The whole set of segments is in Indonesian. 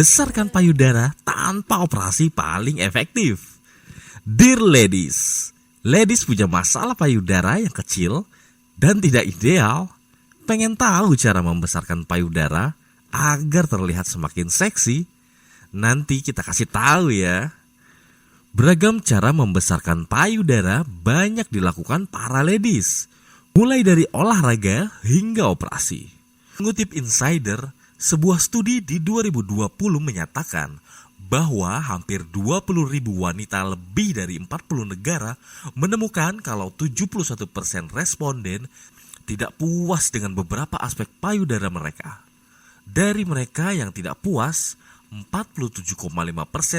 membesarkan payudara tanpa operasi paling efektif. Dear ladies, ladies punya masalah payudara yang kecil dan tidak ideal. Pengen tahu cara membesarkan payudara agar terlihat semakin seksi? Nanti kita kasih tahu ya. Beragam cara membesarkan payudara banyak dilakukan para ladies, mulai dari olahraga hingga operasi. Mengutip Insider, sebuah studi di 2020 menyatakan bahwa hampir 20.000 wanita lebih dari 40 negara menemukan kalau 71% responden tidak puas dengan beberapa aspek payudara mereka. Dari mereka yang tidak puas, 47,5%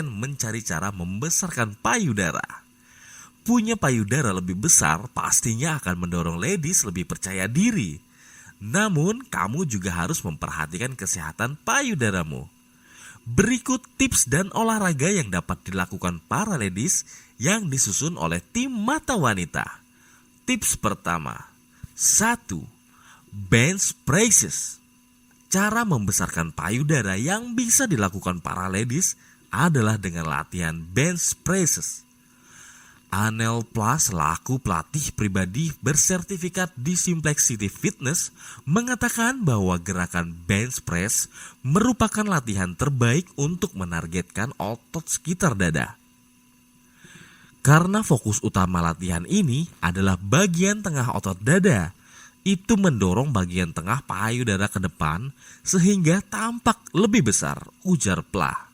mencari cara membesarkan payudara. Punya payudara lebih besar pastinya akan mendorong ladies lebih percaya diri. Namun, kamu juga harus memperhatikan kesehatan payudaramu. Berikut tips dan olahraga yang dapat dilakukan para ladies yang disusun oleh tim Mata Wanita. Tips pertama, 1. Bench presses. Cara membesarkan payudara yang bisa dilakukan para ladies adalah dengan latihan bench presses. Anel Plus selaku pelatih pribadi bersertifikat di Simplexity Fitness mengatakan bahwa gerakan bench press merupakan latihan terbaik untuk menargetkan otot sekitar dada. Karena fokus utama latihan ini adalah bagian tengah otot dada, itu mendorong bagian tengah payudara ke depan sehingga tampak lebih besar, ujar Plah.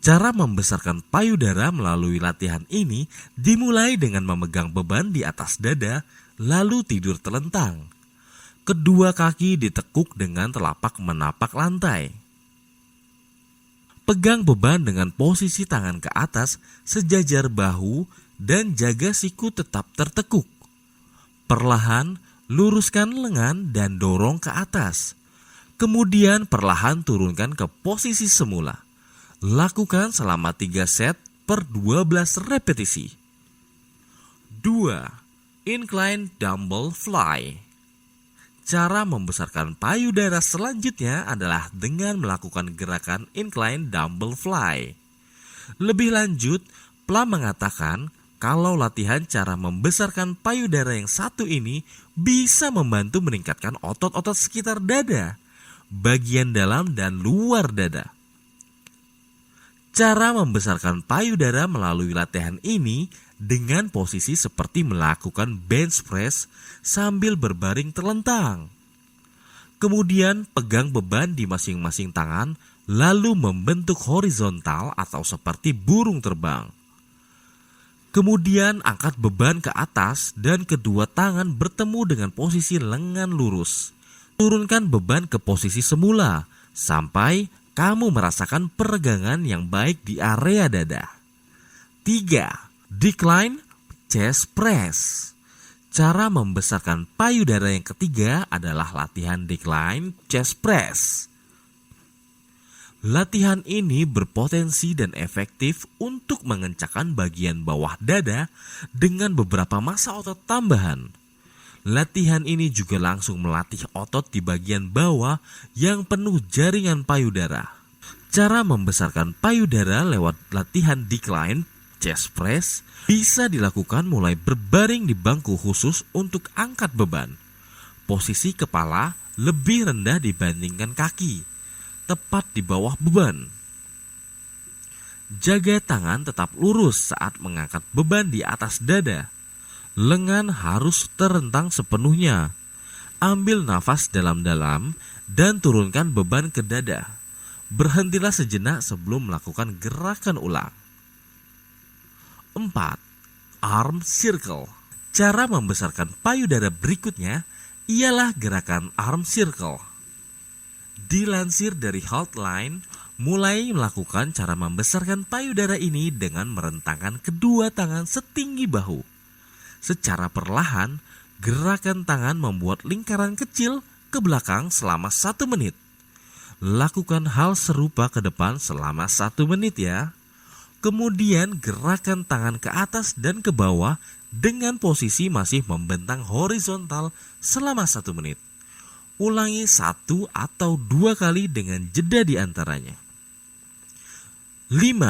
Cara membesarkan payudara melalui latihan ini dimulai dengan memegang beban di atas dada, lalu tidur telentang. Kedua kaki ditekuk dengan telapak menapak lantai. Pegang beban dengan posisi tangan ke atas sejajar bahu dan jaga siku tetap tertekuk. Perlahan luruskan lengan dan dorong ke atas. Kemudian perlahan turunkan ke posisi semula. Lakukan selama 3 set per 12 repetisi. 2. Incline Dumbbell Fly. Cara membesarkan payudara selanjutnya adalah dengan melakukan gerakan Incline Dumbbell Fly. Lebih lanjut, Plah mengatakan kalau latihan cara membesarkan payudara yang satu ini bisa membantu meningkatkan otot-otot sekitar dada, bagian dalam dan luar dada. Cara membesarkan payudara melalui latihan ini dengan posisi seperti melakukan bench press sambil berbaring telentang. Kemudian pegang beban di masing-masing tangan lalu membentuk horizontal atau seperti burung terbang. Kemudian angkat beban ke atas dan kedua tangan bertemu dengan posisi lengan lurus. Turunkan beban ke posisi semula sampai kamu merasakan peregangan yang baik di area dada. 3. Decline Chest Press. Cara membesarkan payudara yang ketiga adalah latihan Decline Chest Press. Latihan ini berpotensi dan efektif untuk mengencangkan bagian bawah dada dengan beberapa massa otot tambahan. Latihan ini juga langsung melatih otot di bagian bawah yang penuh jaringan payudara. Cara membesarkan payudara lewat latihan Decline Chest Press bisa dilakukan mulai berbaring di bangku khusus untuk angkat beban. Posisi kepala lebih rendah dibandingkan kaki, tepat di bawah beban. Jaga tangan tetap lurus saat mengangkat beban di atas dada. Lengan harus terentang sepenuhnya. Ambil nafas dalam-dalam dan turunkan beban ke dada. Berhentilah sejenak sebelum melakukan gerakan ulang. 4. Arm Circle. Cara membesarkan payudara berikutnya ialah gerakan arm circle. Dilansir dari Healthline, mulai melakukan cara membesarkan payudara ini dengan merentangkan kedua tangan setinggi bahu. Secara perlahan, gerakan tangan membuat lingkaran kecil ke belakang selama 1 menit. Lakukan hal serupa ke depan selama 1 menit ya. Kemudian gerakan tangan ke atas dan ke bawah dengan posisi masih membentang horizontal selama 1 menit. Ulangi 1 atau 2 kali dengan jeda di antaranya. 5.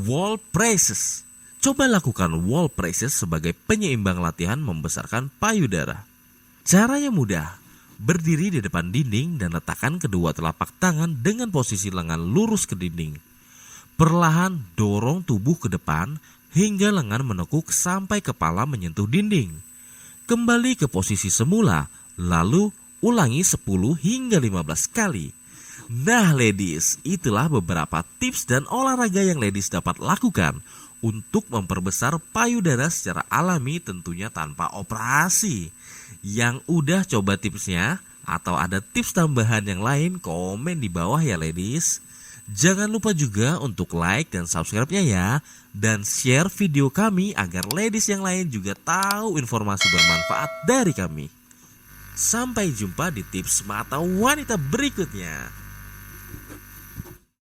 Wall presses. Coba lakukan wall presses sebagai penyeimbang latihan membesarkan payudara. Caranya mudah. Berdiri di depan dinding dan letakkan kedua telapak tangan dengan posisi lengan lurus ke dinding. Perlahan dorong tubuh ke depan hingga lengan menekuk sampai kepala menyentuh dinding. Kembali ke posisi semula, lalu ulangi 10 hingga 15 kali. Nah ladies, itulah beberapa tips dan olahraga yang ladies dapat lakukan untuk memperbesar payudara secara alami, tentunya tanpa operasi. Yang udah coba tipsnya atau ada tips tambahan yang lain, komen di bawah ya ladies. Jangan lupa juga untuk like dan subscribe-nya ya, dan share video kami agar ladies yang lain juga tahu informasi bermanfaat dari kami. Sampai jumpa di tips mata wanita berikutnya.